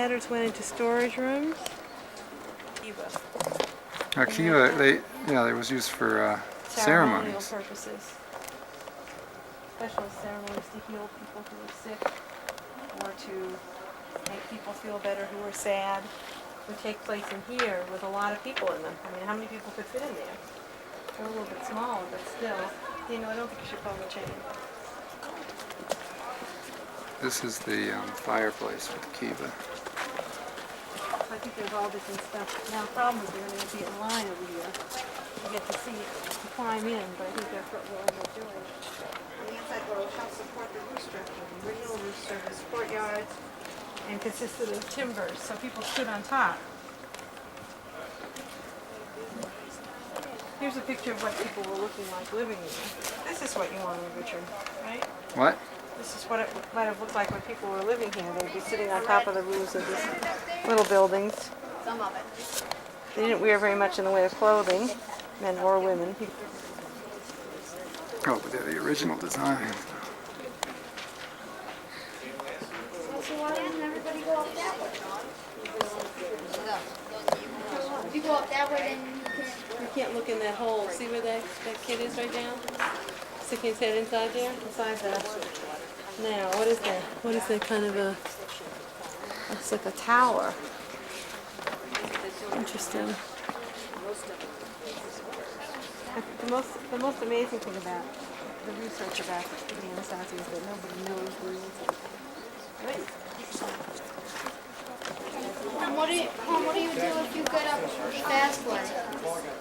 ladders went into storage rooms. Kiva, it was used for ceremonial ceremonies. purposes. Special ceremonies to heal people who were sick or to make people feel better who were sad. Would take place in here with a lot of people in them. I mean, how many people could fit in there? They're a little bit smaller, but still. You know, I don't think you should pull the chain. This is the fireplace with Kiva. I think there's all different stuff. Now, the problem is they're going to be in line over here. You get to see it, to climb in, but I think that's what we'll end up doing. The inside wall helps support the roof structure. The original roof service courtyards and consisted of timbers, so people stood on top. Here's a picture of what people were looking like living in. This is what you wanted, Richard, right? What? This is what it might have looked like when people were living here. They'd be sitting on top of the roofs of these little buildings. Some of it. They didn't wear very much in the way of clothing, men or women. Oh, but they're the original design. So why doesn't everybody go up that way? If you go up that way, then You can't look in that hole. See where that kid is right now? Sticking his head inside there? Inside that. Now, what is that? What is that kind of a... Looks like a tower. Interesting. The most amazing thing about the research about the Anasazi is that nobody knows where it is. Right? And what do you do if you get up fast one?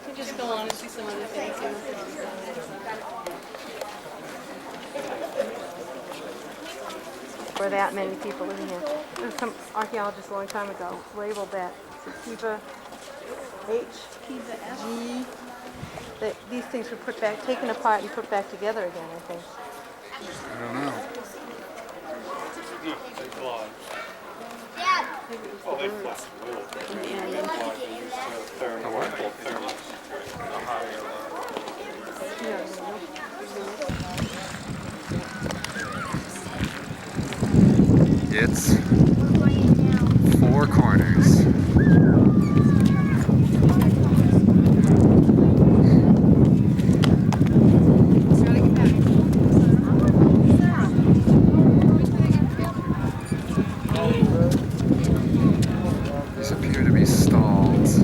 You just go on and see some other things. For that many people living here. There's some archaeologists a long time ago labeled that Kiva H, Kiva F. G. That these things were put back, taken apart and put back together again, I think. I don't know. Dad. Maybe it was the birds. A what? It's Four Corners. These appear to be stalls.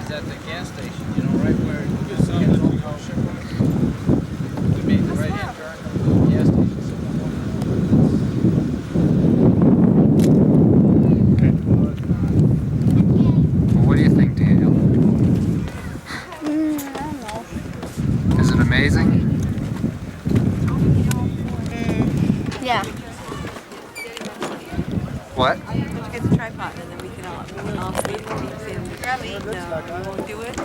At the gas station, you know, right where we made the right hand turn to the gas station. Well, what do you think, Daniel? I don't know. Is it amazing? Yeah. Get What? the tripod and then we can all see it. No, you won't do it?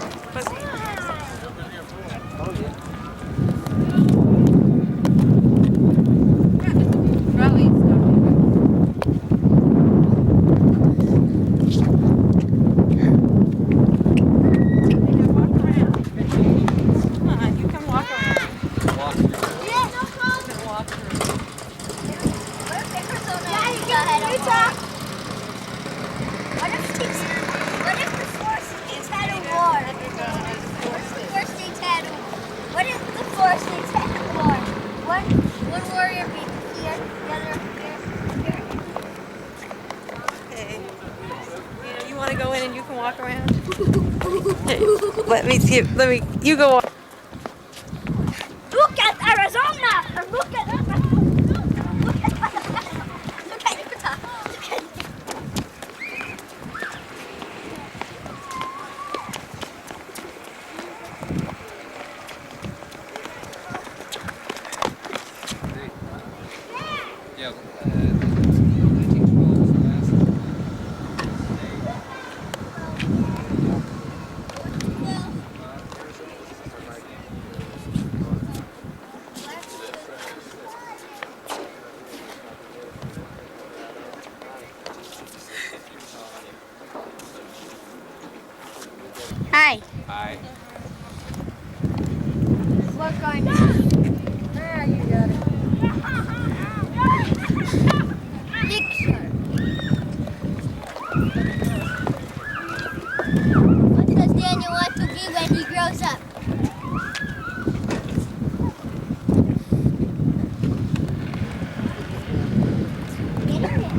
One warrior be here, the other here. You want to go in and you can walk around? Hey, let me see. You go walk. Look at Arizona! Look at Utah! Yeah. Hi. Hi. Look on. There, you got it. Picture. What does Daniel want to be when he grows up? Get in there.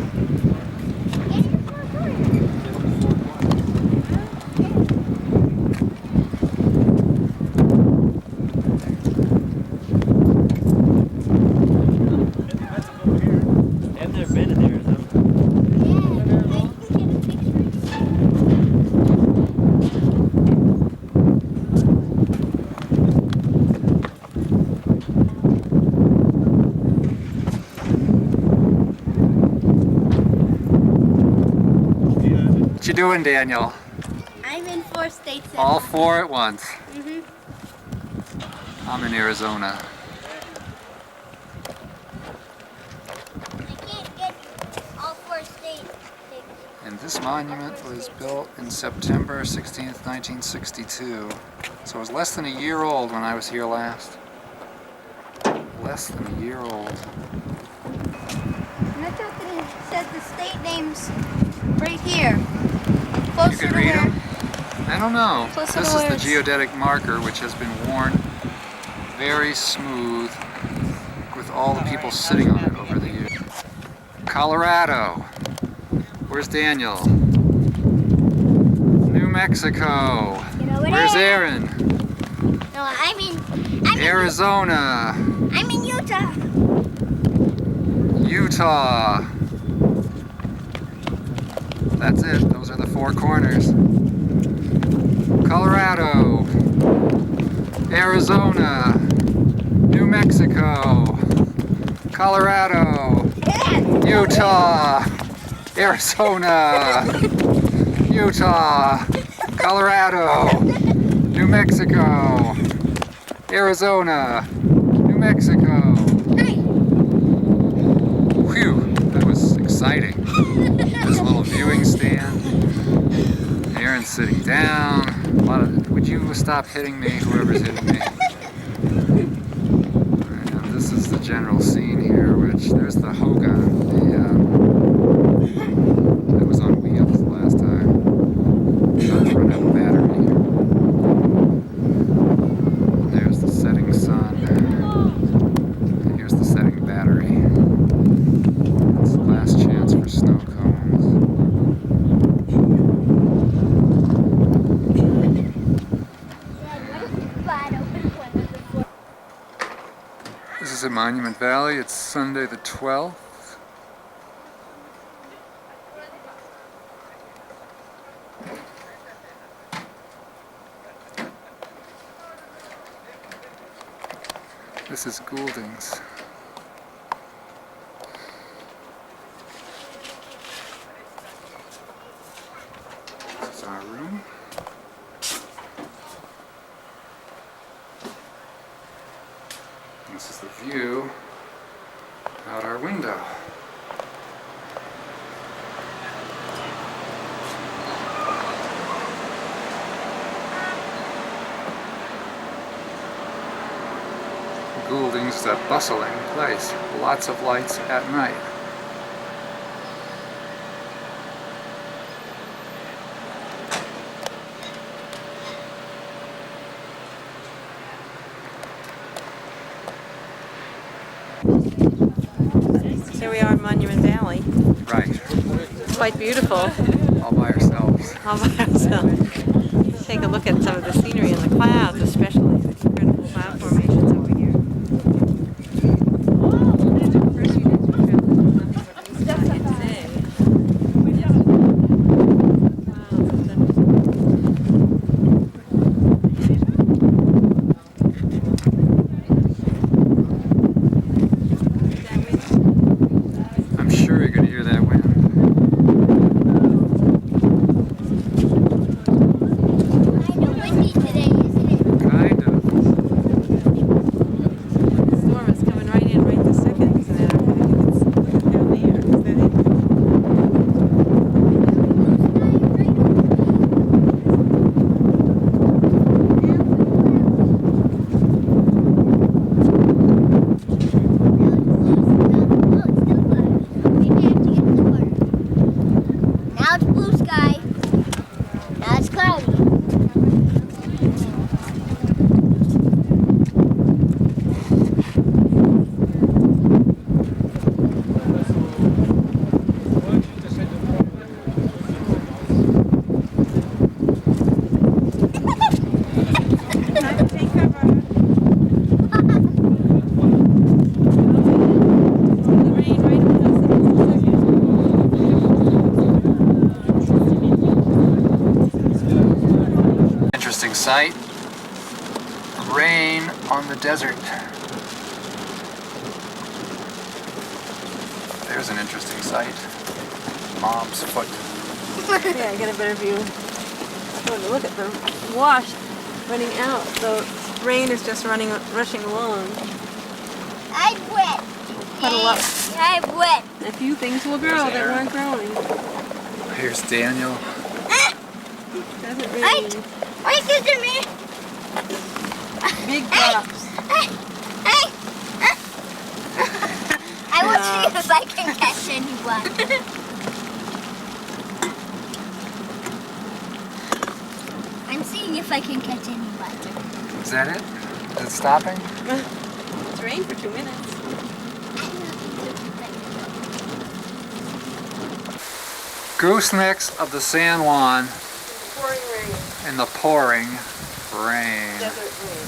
Get in the four corners. I've never been in Arizona. Yeah, I can get a picture. What you doing, Daniel? I'm in 4 states. All 4 at once. Mm-hmm. I'm in Arizona. I can't get all 4 states. And this monument was built in September 16th, 1962. So it was less than a year old when I was here last. Less than a year old. And I thought that it said the state names right here. You Closer can to read where- them? I don't know. Closer This to is where the it's- geodetic marker, which has been worn very smooth with all the people sitting on it over the years. Colorado. Where's Daniel? New Mexico. Get over Where's there. Aaron? No, I'm in Arizona. I'm in Utah. Utah. That's it. Those are the 4 corners. Colorado. Arizona. New Mexico. Colorado. Utah. Arizona. Utah. Colorado. New Mexico. Arizona. New Mexico. Whew, that was exciting. There's a little viewing stand. Aaron's sitting down. A lot of, would you stop hitting me, whoever's hitting me? And this is the general scene here, which there's the Hogan. That was on wheels the last time. It's run out of battery here. There's the setting sun. And here's the setting battery. It's the last chance for snow cones. This is at Monument Valley. It's Sunday the 12th. This is Goulding's. This is our room. This is the view out our window. Goulding's is a bustling place. Lots of lights at night. Here we are in Monument Valley. Right. It's quite beautiful. All by ourselves. All by ourselves. Take a look at some of the scenery and the clouds, especially the incredible cloud formations over here. First few days we traveled nothing but blue sky and day. I'm sure you're going to hear that wind. Kind of windy today, isn't it? Kind of. Now it's blue sky. Now it's cloudy. Interesting sight. Rain on the desert. There's an interesting sight. Mom's foot. Yeah, I get a better view. Oh, look at the wash running out. The rain is just rushing along. I'm wet. Puddle up. I'm wet. A few things will grow that weren't growing. Here's Daniel. Doesn't Hey, rain. what are you doing to me? Big drops. Hey. I will see if I can catch anyone. I'm seeing if I can catch anyone. Is that it? Is it stopping? It's rained for 2 minutes. Goosenecks of the San Juan Pouring rain. in the pouring rain. Desert rain.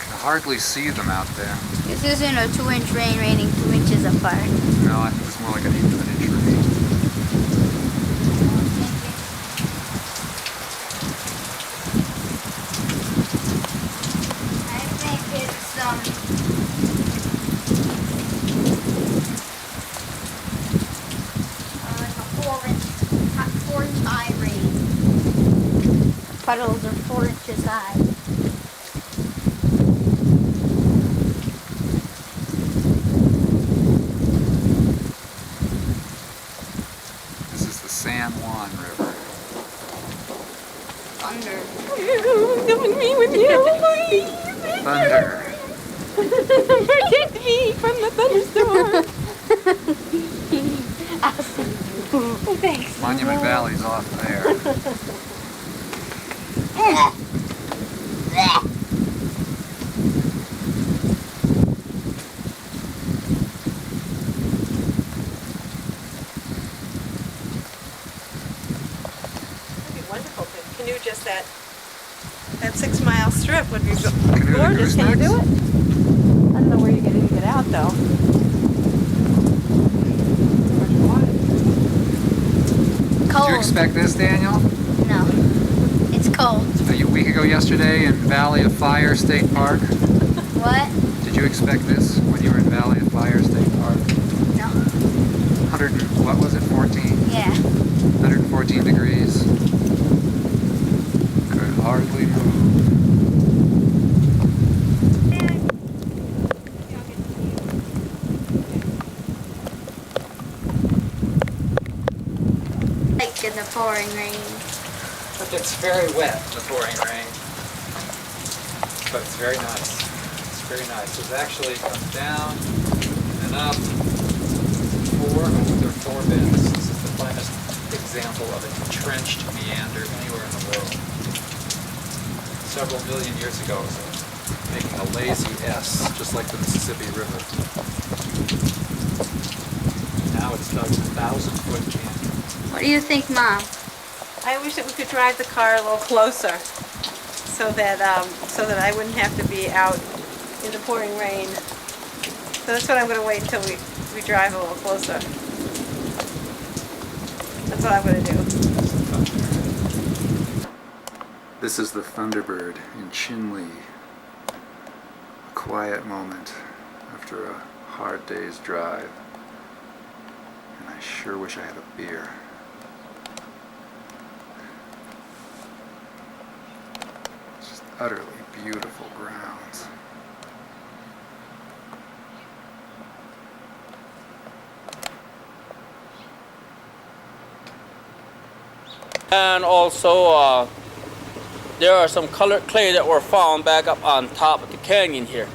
Can hardly see them out there. This isn't a 2-inch rain raining 2 inches apart. No, I think it's more like an 1/8 of an inch rain. I think it's like a 4-inch high rain. Puddles are 4 inches high. This is the San Juan River. Thunder. Come with me with you, please. Thunder. Protect me from the thunderstorm. Thanks. Monument Valley's off there. That'd be wonderful to canoe just that 6-mile strip would be Canoe the gorgeous. Can you do goosenecks? it? I don't know where you're going to get out though. Cold. Did you expect this, Daniel? No. It's cold. A week ago yesterday in Valley of Fire State Park. What? Did you expect this when you were in Valley of Fire State Park? No. 100 and, what was it, 14? Yeah. 114 degrees. Could hardly move. Like in the pouring rain. It's very wet, the pouring rain. But it's very nice. It's very nice. It actually comes down and up. There are 4 bends. This is the finest example of an entrenched meander anywhere in the world. Several million years ago, it was making a lazy S, just like the Mississippi River. Now it's dug 1,000-foot canyon. What do you think, Mom? I wish that we could drive the car a little closer so that I wouldn't have to be out in the pouring rain. So that's what I'm going to wait until we drive a little closer. That's what I'm going to do. This is the Thunderbird in Chinle. A quiet moment after a hard day's drive. And I sure wish I had a beer. It's just utterly beautiful grounds. And also, there are some colored clay that were found back up on top of the canyon here.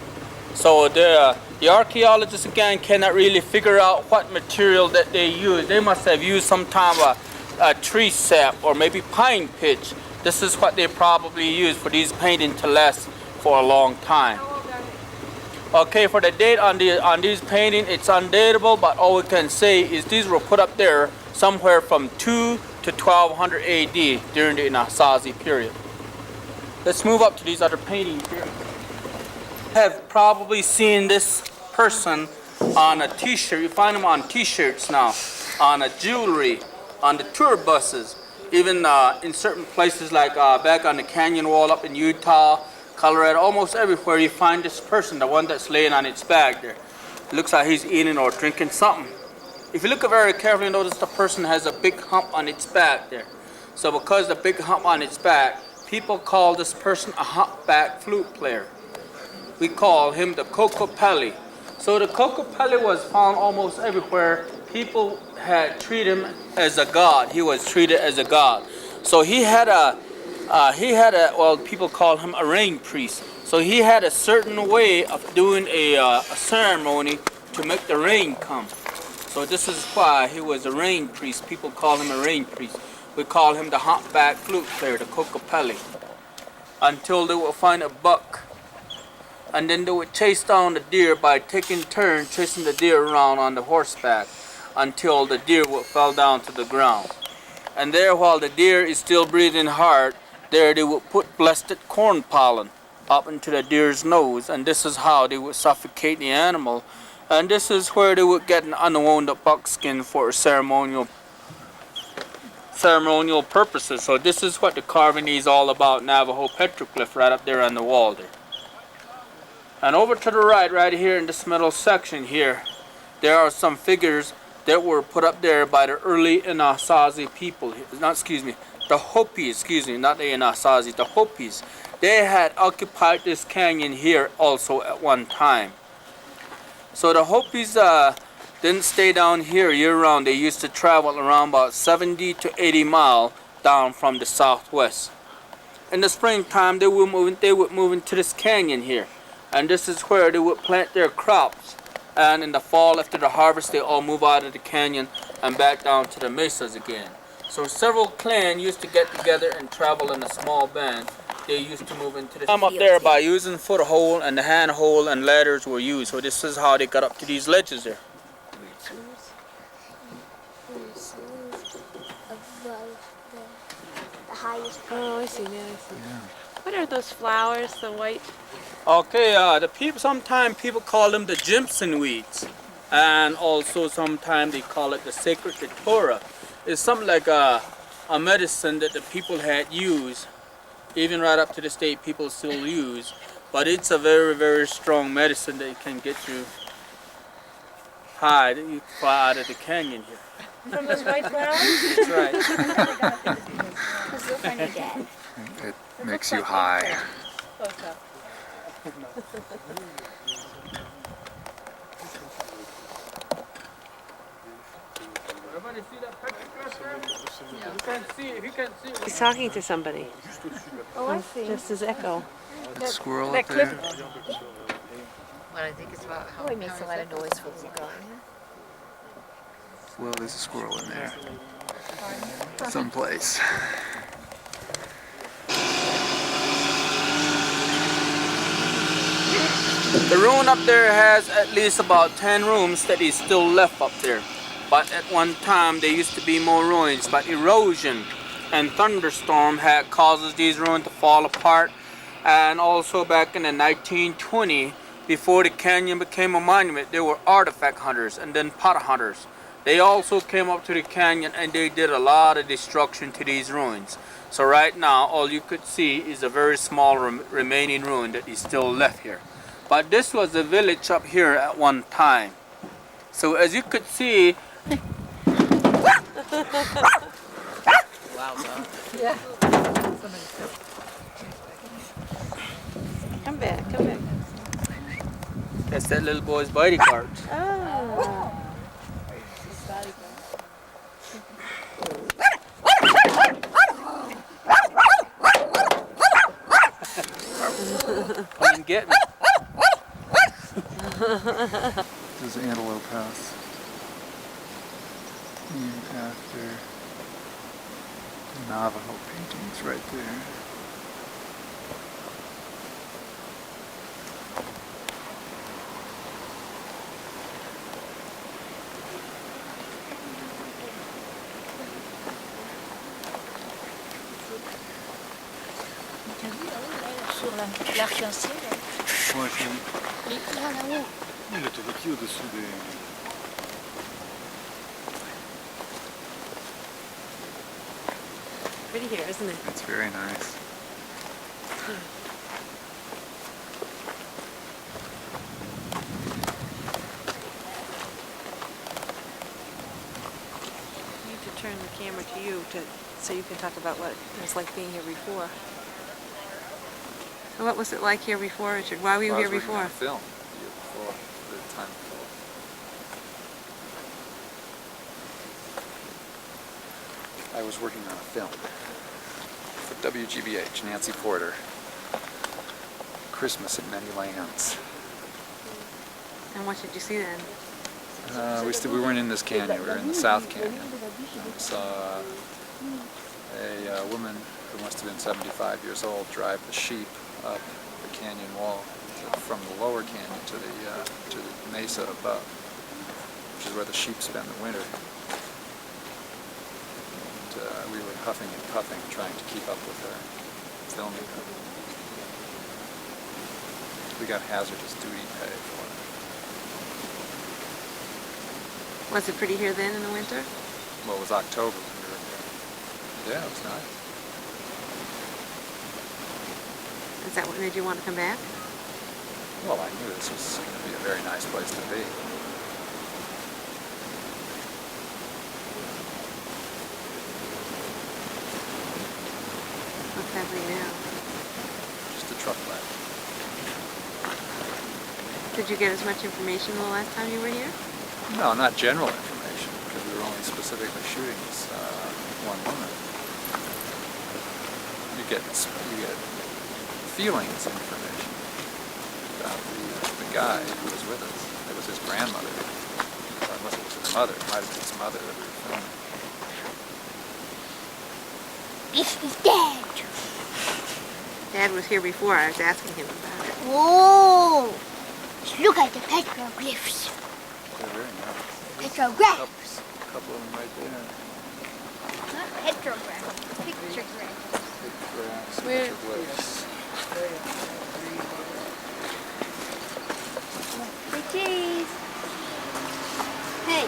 So the archaeologists again cannot really figure out what material that they used. They must have used some type of tree sap or maybe pine pitch. This is what they probably use for these paintings to last for a long time. How old are they? Okay, for the date on these paintings, it's undatable, but all we can say is these were put up there somewhere from 2 to 1200 AD during the Anasazi period. Let's move up to these other paintings here. Have probably seen this person on a t-shirt. You find them on t-shirts now, on a jewelry, on the tour buses, even in certain places like back on the canyon wall up in Utah, Colorado, almost everywhere you find this person, the one that's laying on its back there. It looks like he's eating or drinking something. If you look very carefully, notice the person has a big hump on its back there. So because the big hump on its back, people call this person a humpback flute player. We call him the Kokopelli. So the Kokopelli was found almost everywhere. People had treated him as a god. He was treated as a god. So he had a, well, people call him a rain priest. So he had a certain way of doing a ceremony to make the rain come. So this is why he was a rain priest. People call him a rain priest. We call him the humpback flute player, the Kokopelli. Until they would find a buck. And then they would chase down the deer by taking turns chasing the deer around on the horseback until the deer would fall down to the ground. And there, while the deer is still breathing hard, there they would put blessed corn pollen up into the deer's nose, and this is how they would suffocate the animal. And this is where they would get an unwound buckskin for ceremonial purposes. So this is what the carving is all about, Navajo petroglyph right up there on the wall there. And over to the right here in this middle section here, there are some figures that were put up there by the early Anasazi people. The Hopis, not the Anasazi, the Hopis. They had occupied this canyon here also at one time. So the Hopis didn't stay down here year-round. They used to travel around about 70 to 80 miles down from the southwest. In the springtime, they would move into this canyon here. And this is where they would plant their crops. And in the fall, after the harvest, they all move out of the canyon and back down to the mesas again. So several clans used to get together and travel in a small band. They used to move into the climb up there by using foothold, and the handhold and ladders were used. So this is how they got up to these ledges there. The highest. Oh, I see now, I see. Yeah. What are those flowers, the white? Okay, sometimes people call them the Jimson weeds, and also sometimes they call it the sacred datura. It's something like a medicine that the people had used, even right up to this day people still use, but it's a very, very strong medicine that can get you high, that you fly out of the canyon here. From those white flowers? That's right. Because look on your dad. It makes you high. Close up. Everybody see that picture? If you can see it. He's talking to somebody. Oh, I see. Just his echo. That squirrel that up there. What I think it's about how Oh, it makes a lot of noise when you're going. Well, there's a squirrel in there. Someplace. The ruin up there has at least about 10 rooms that is still left up there. But at one time there used to be more ruins, but erosion and thunderstorm had causes these ruins to fall apart. And also back in the 1920s, before the canyon became a monument, there were artifact hunters and then pot hunters. They also came up to the canyon and they did a lot of destruction to these ruins. So right now all you could see is a very small remaining ruin that is still left here. But this was a village up here at one time. So as you could see, Come back, come back. that's that little boy's bodyguard. Oh. Come and get me. This is Antelope House. Named after Navajo paintings right there. T'as vu là, sur l'arc-en-ciel? Ouais, chérie. Et là, là-haut. Il était petit au-dessous des... Pretty here, isn't it? It's very nice. I need to turn the camera to you so you can talk about what it was like being here before. So what was it like here before, Richard? Why were you Well, I here was working on before? a film the year before, the time before. I was working on a film for WGBH, Nancy Porter. Christmas in Many Lands. And what did you see then? We weren't in this canyon, we were in the South Canyon. We saw a woman who must have been 75 years old drive the sheep up the canyon wall from the lower canyon to the mesa above, which is where the sheep spend the winter. And we were huffing and puffing, trying to keep up with her, filming her. We got hazardous duty pay for it. Was it pretty here then in the winter? Well, it was October when we were here. Yeah, it was nice. Is that what made you want to come back? Well, I knew this was going to be a very nice place to be. What's happening now? Just a truck ride. Did you get as much information the last time you were here? No, not general information, because we were only specifically shooting this one woman. You get feelings information about the guy who was with us. It was his grandmother, or unless it was his mother. It might have been his mother that we were filming. This is Dad. Dad was here before. I was asking him about it. Whoa! Look at the petroglyphs. They're very nice. Petrographs. A couple of them right there. Not petrographs. Pictographs. Pictographs, Where- petroglyphs. The cheese. Hey.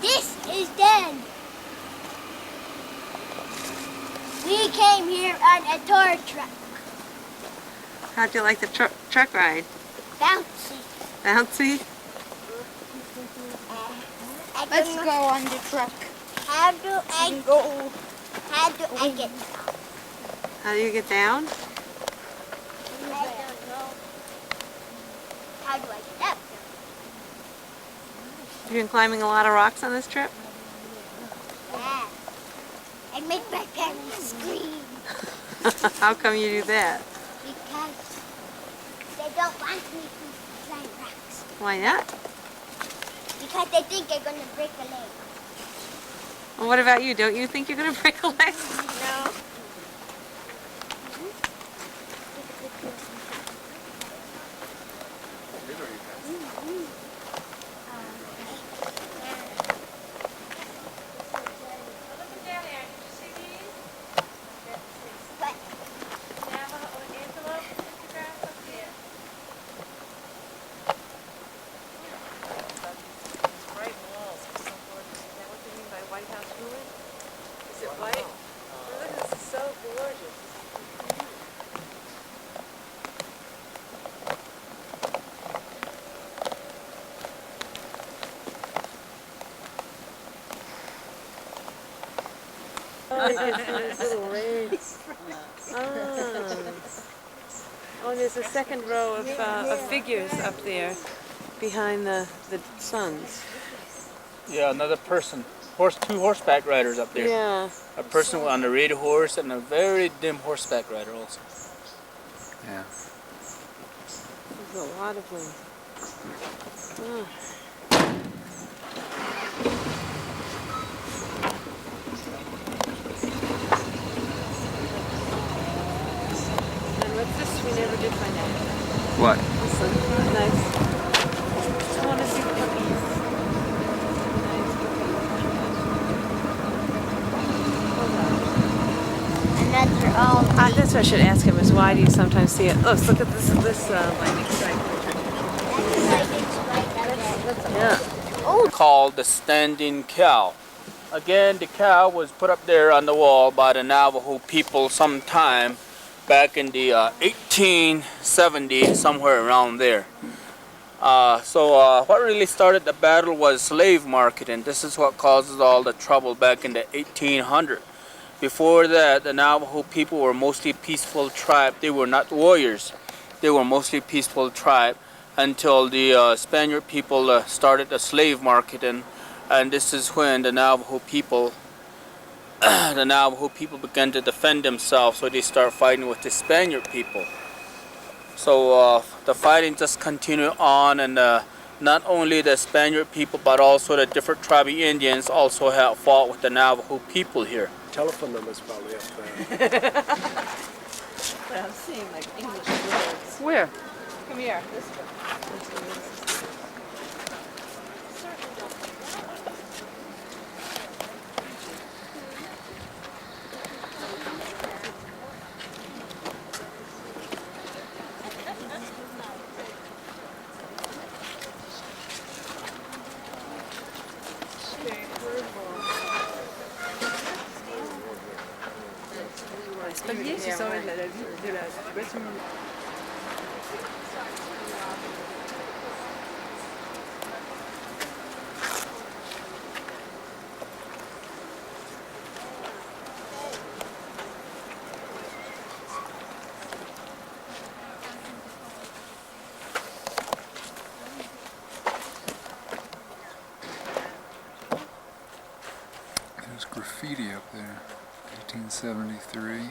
This is Den. We came here on a tour truck. How'd you like the truck ride? Bouncy. Bouncy? Let's go on the truck. How do I go? How do I get down? How do you get down? I don't know. How do I get up? You've been climbing a lot of rocks on this trip? Yeah. I make my parents scream How come you do that? because they don't want me to climb rocks. Why not? Because they think I'm gonna break a leg. Well, what about you? Don't you think you're going to break a leg? No. What? Bright walls. Is that what you mean by White House ruin? Is it white? Look, this is so gorgeous. Little raids. Oh, there's a second row of figures up there behind the suns. Yeah, another person. two horseback riders up there. Yeah. A person on a red horse and a very dim horseback rider also. Yeah. There's a lot of them. Ah. And what's this? We never did find out. What? This one. Nice. I want to see puppies. Nice Another all That's what I should ask him is why do you sometimes see it? Oh, look at this lightning strike. Yeah. Called the standing cow. Again, the cow was put up there on the wall by the Navajo people sometime back in the 1870s, somewhere around there. So what really started the battle was slave market, and this is what causes all the trouble back in the 1800s. Before that, the Navajo people were mostly peaceful tribe. They were not warriors. They were mostly peaceful tribe until the Spaniard people started the slave market, and this is when the Navajo people began to defend themselves. So they start fighting with the Spaniard people. So the fighting just continued on, and not only the Spaniard people, but also the different tribal Indians also have fought with the Navajo people here. Telephone number's probably up there. But I'm seeing like English words. Where? Come here. This one. Spaghetti, c'est ça, de la bâtiment. There's graffiti up there. 1873.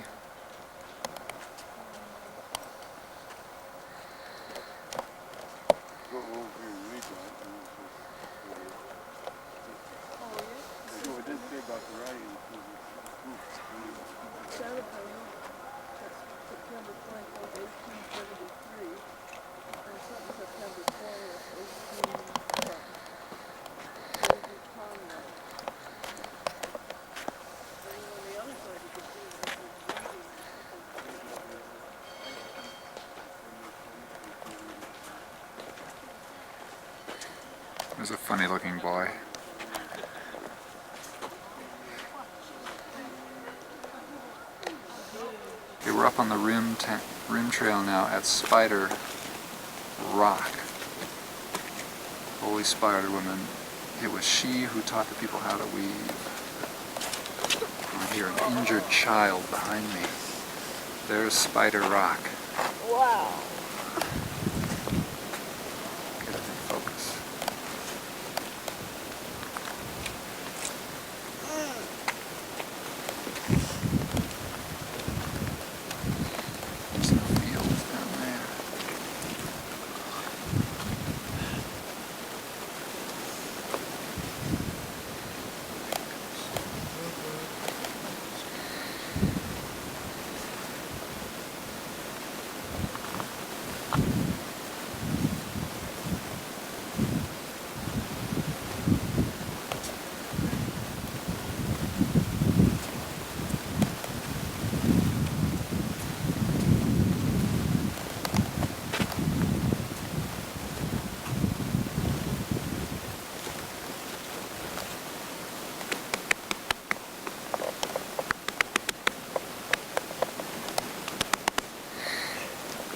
There's a funny looking boy. Okay, we're up on the rim trail now at Spider Rock. Holy Spider Woman. It was she who taught the people how to weave. I hear an injured child behind me. There's Spider Rock. Wow. Get it in focus. There's some fields down there.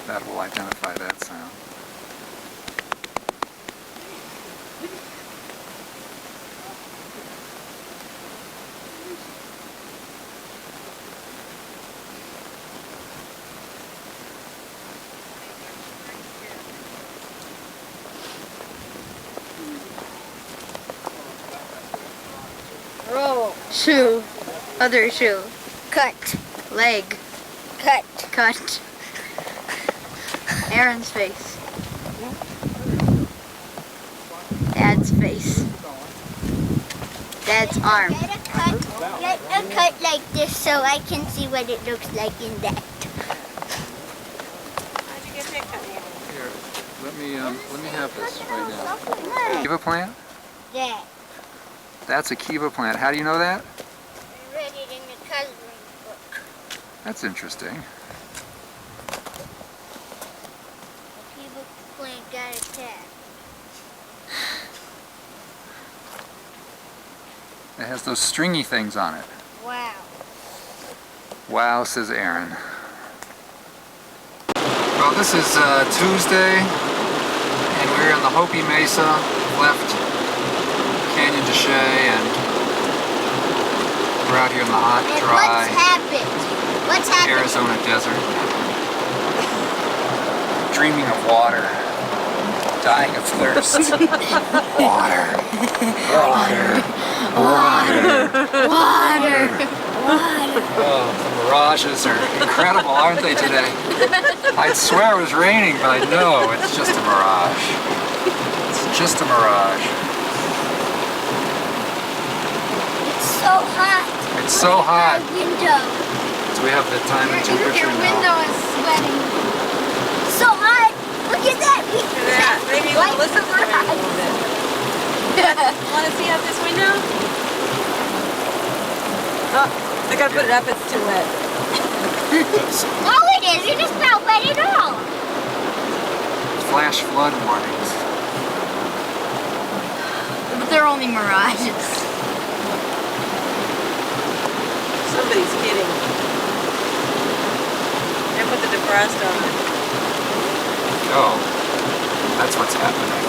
That will identify that sound. Shoe. Other shoe. Cut. Leg. Cut. Cut. Aaron's face. Dad's face. Dad's arm. Get a cut like this so I can see what it looks like in that. How'd you get that cut? Here, let me have this right now. Kiva plant? That. That's a kiva plant. How do you know that? I read it in the coloring book. That's interesting. People plant got attacked. It has those stringy things on it. Wow. Wow, says Aaron. Well, this is Tuesday, and we're in the Hopi Mesa, left Canyon de Chelly, and we're out here in the hot, And dry what's happened? What's happened? Arizona desert. Dreaming of water. Dying of thirst. Water. Water. Water. Water. Water. Oh, the mirages are incredible, aren't they, today? I'd swear it was raining, but I know it's just a mirage. It's just a mirage. It's so hot. It's so hot. My window. So we have the time and temperature now. is sweating. So hot. Look at that. Yeah, maybe Like Melissa the mirage. Want to see out this window? Oh, I gotta put it up. It's too wet. No, it isn't. It's not wet at all. Flash flood warnings. But they're only mirages. Somebody's kidding. I put the defrost on it. Oh, that's what's happening.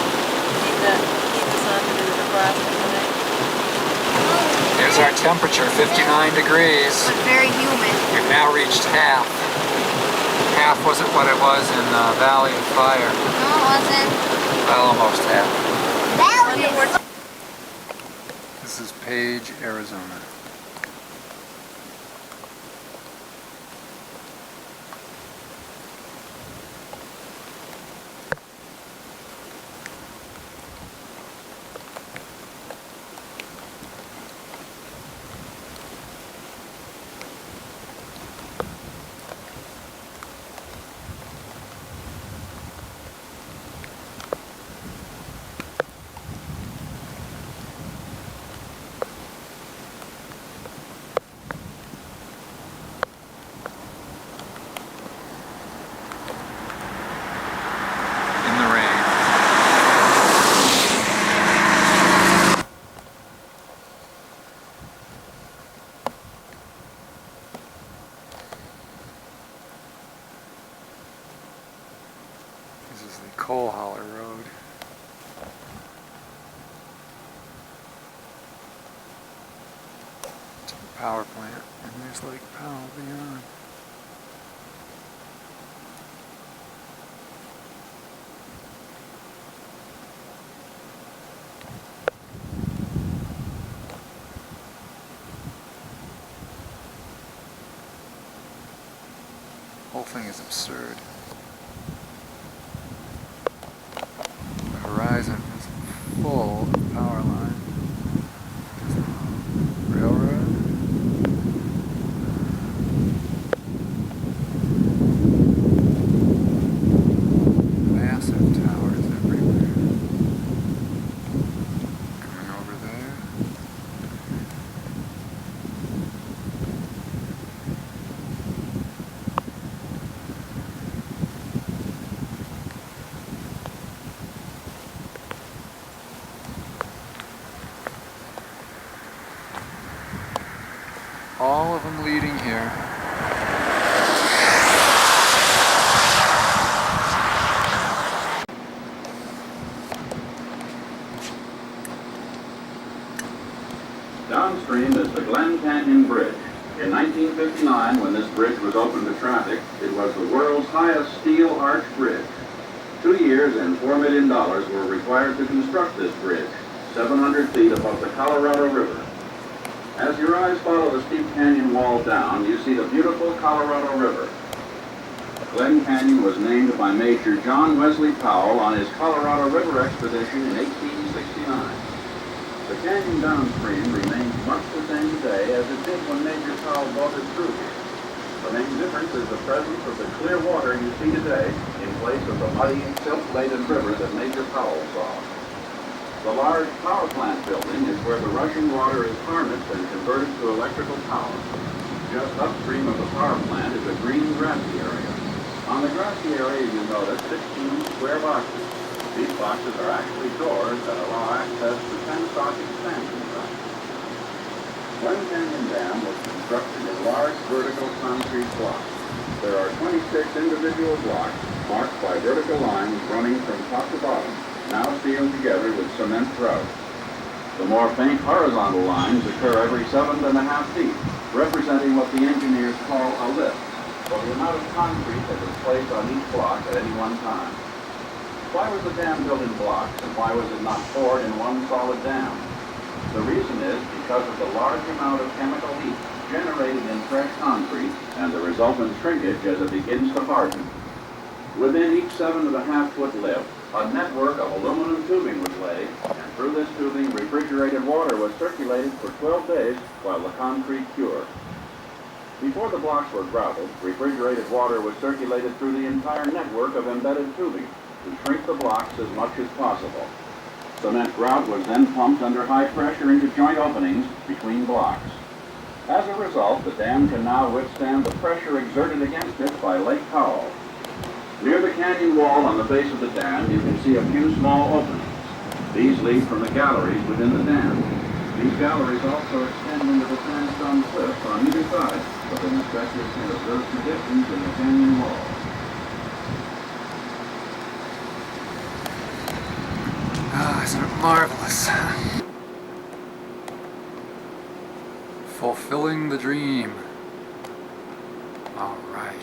Keep this on to do the defrost tonight. There's our temperature, 59 degrees. But very humid. We've now reached half. Half wasn't what it was in Valley of Fire. No, it wasn't. Well, almost half. That is This is Page, Arizona. In the rain. This is the Coal Holler Road. To the power plant, and there's Lake Powell beyond. Whole thing is absurd. The horizon is full of power lines. Railroad. Massive towers everywhere. Coming over there. All of them leading here. Downstream is the Glen Canyon Bridge. In 1959, when this bridge was opened to traffic, it was the world's highest steel arch bridge. 2 years and $4 million were required to construct this bridge, 700 feet above the Colorado River. As your eyes follow the steep canyon wall down, you see the beautiful Colorado River. Glen Canyon was named by Major John Wesley Powell on his Colorado River expedition in 1869. The canyon downstream remains much the same today as it did when Major Powell boated through here. The main difference is the presence of the clear water you see today in place of the muddy, silt-laden river that Major Powell saw. The large power plant building is where the rushing water is harnessed and converted to electrical power. Just upstream of the power plant is a green grassy area. On the grassy area you notice 16 square boxes. These boxes are actually doors that allow access to penstock expansion tracks. Glen Canyon Dam was constructed in large vertical concrete blocks. There are 26 individual blocks marked by vertical lines running from top to bottom, now sealed together with cement grout. The more faint horizontal lines occur every 7.5 feet, representing what the engineers call a lift, or the amount of concrete that is placed on each block at any one time. Why was the dam built in blocks, and why was it not poured in one solid dam? The reason is because of the large amount of chemical heat generated in fresh concrete and the resultant shrinkage as it begins to harden. Within each 7.5-foot lift, a network of aluminum tubing was laid, and through this tubing, refrigerated water was circulated for 12 days while the concrete cured. Before the blocks were grouted, refrigerated water was circulated through the entire network of embedded tubing to shrink the blocks as much as possible. Cement grout was then pumped under high pressure into joint openings between blocks. As a result, the dam can now withstand the pressure exerted against it by Lake Powell. Near the canyon wall on the base of the dam, you can see a few small openings. These lead from the galleries within the dam. These galleries also extend into the sandstone cliffs on either side, but an inspector can observe traditions in the canyon wall. Ah, isn't it marvelous? Fulfilling the dream. All right.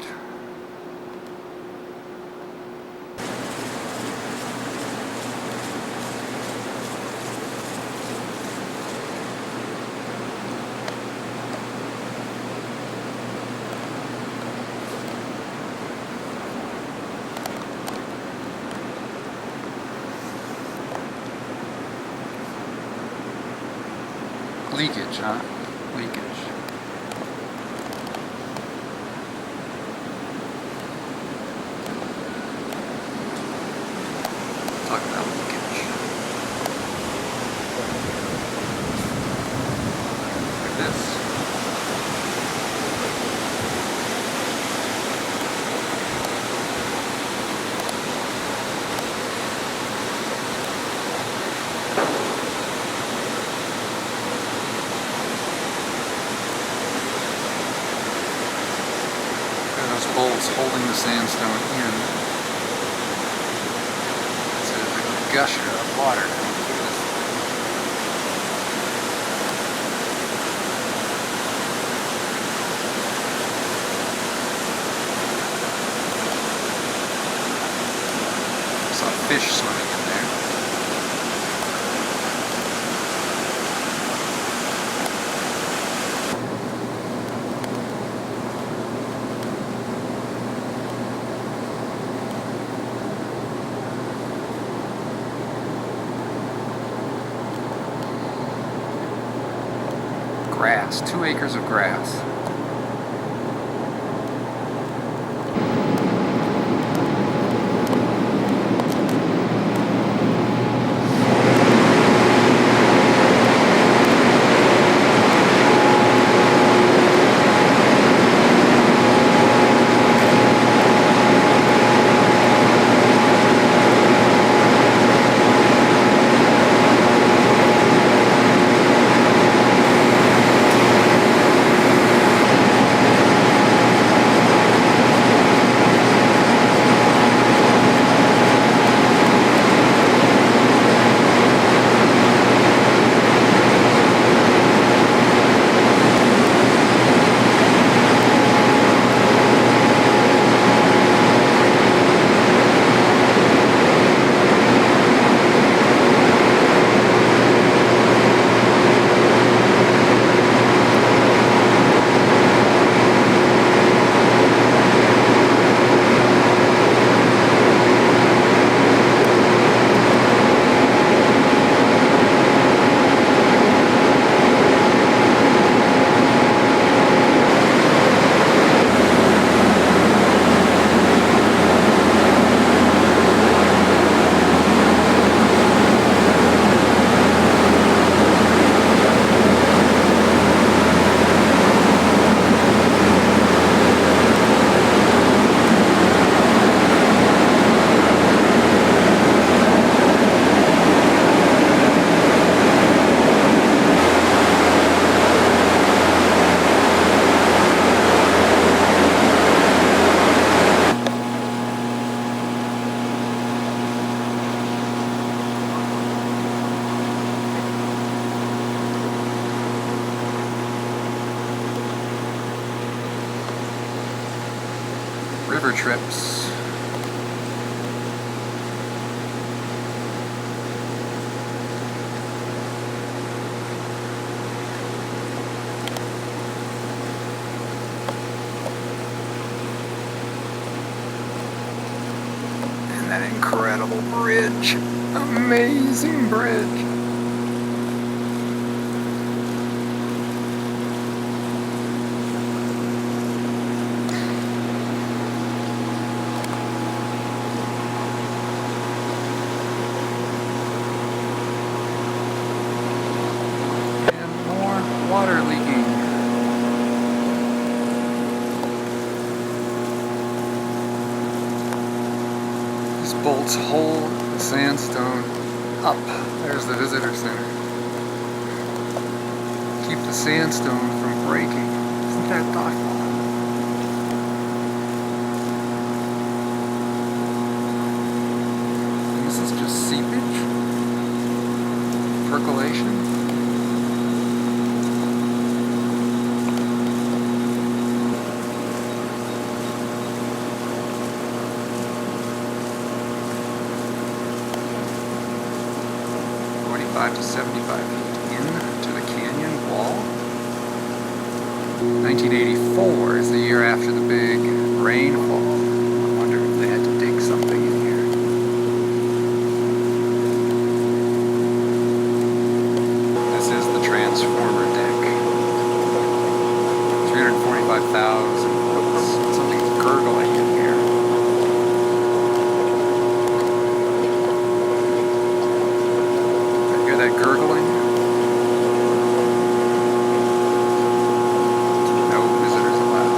Leakage, huh? Leakage. Talk about leakage. Like this. Bolts holding the sandstone in. It's a gusher of water. Saw fish swimming in there. Grass, 2 acres of grass. River trips. And that incredible bridge. Amazing bridge. Water leaking. These bolts hold the sandstone up. There's the visitor center. Keep the sandstone from breaking. Isn't that thoughtful? And this is just seepage? Percolation? To 75 feet into the canyon wall. 1984 is the year after the big rainfall. I wonder if they had to dig something in here. This is the transformer deck. 345,000 volts. Something's gurgling in here. That gurgling. No visitors allowed.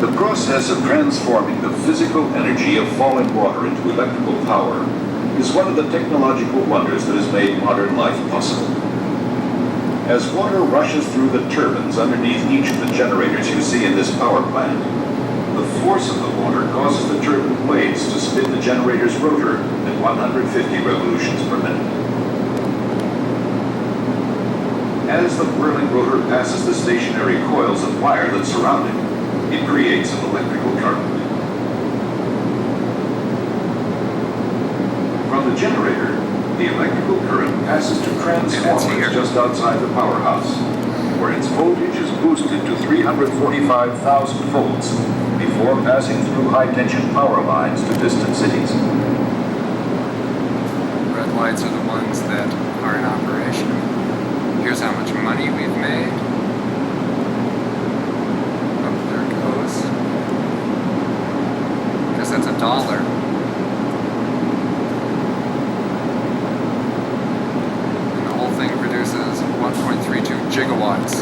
The process of transforming the physical energy of falling water into electrical power is one of the technological wonders that has made modern life possible. As water rushes through the turbines underneath each of the generators you see in this power plant, the force of the water causes the turbine blades to spin the generator's rotor at 150 revolutions per minute. As the whirling rotor passes the stationary coils of wire that surround it, it creates an electrical current. From the generator, the electrical current passes to transformers just outside the powerhouse, where its voltage is boosted to 345,000 volts before passing through high-tension power lines to distant cities. Red lights are the ones that are in operation. Here's how much money we've made. Oh, there it goes. Guess that's $1. Produces 1.32 gigawatts.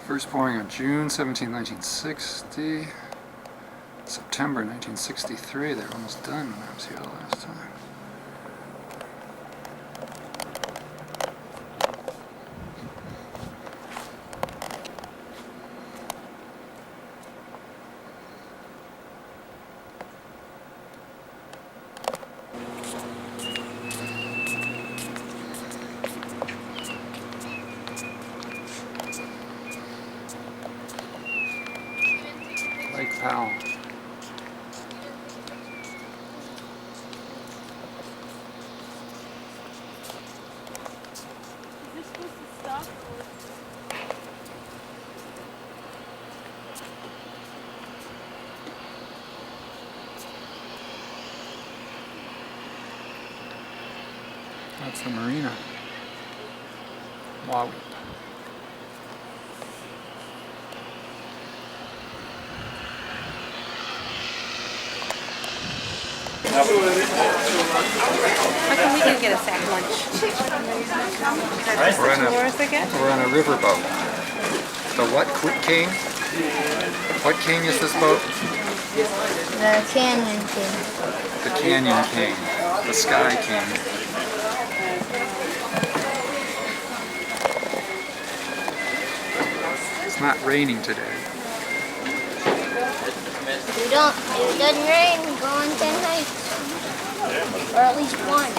First pouring on June 17, 1960. September 1963. They were almost done when I was here the last time. Lake Powell. That's the marina. Wow. How come we didn't get a sack lunch? We're on a riverboat. The what king? What king is this boat? The Canyon King. The Canyon King. The Sky King. It's not raining today. If it doesn't rain, go on 10 hikes. Or at least one.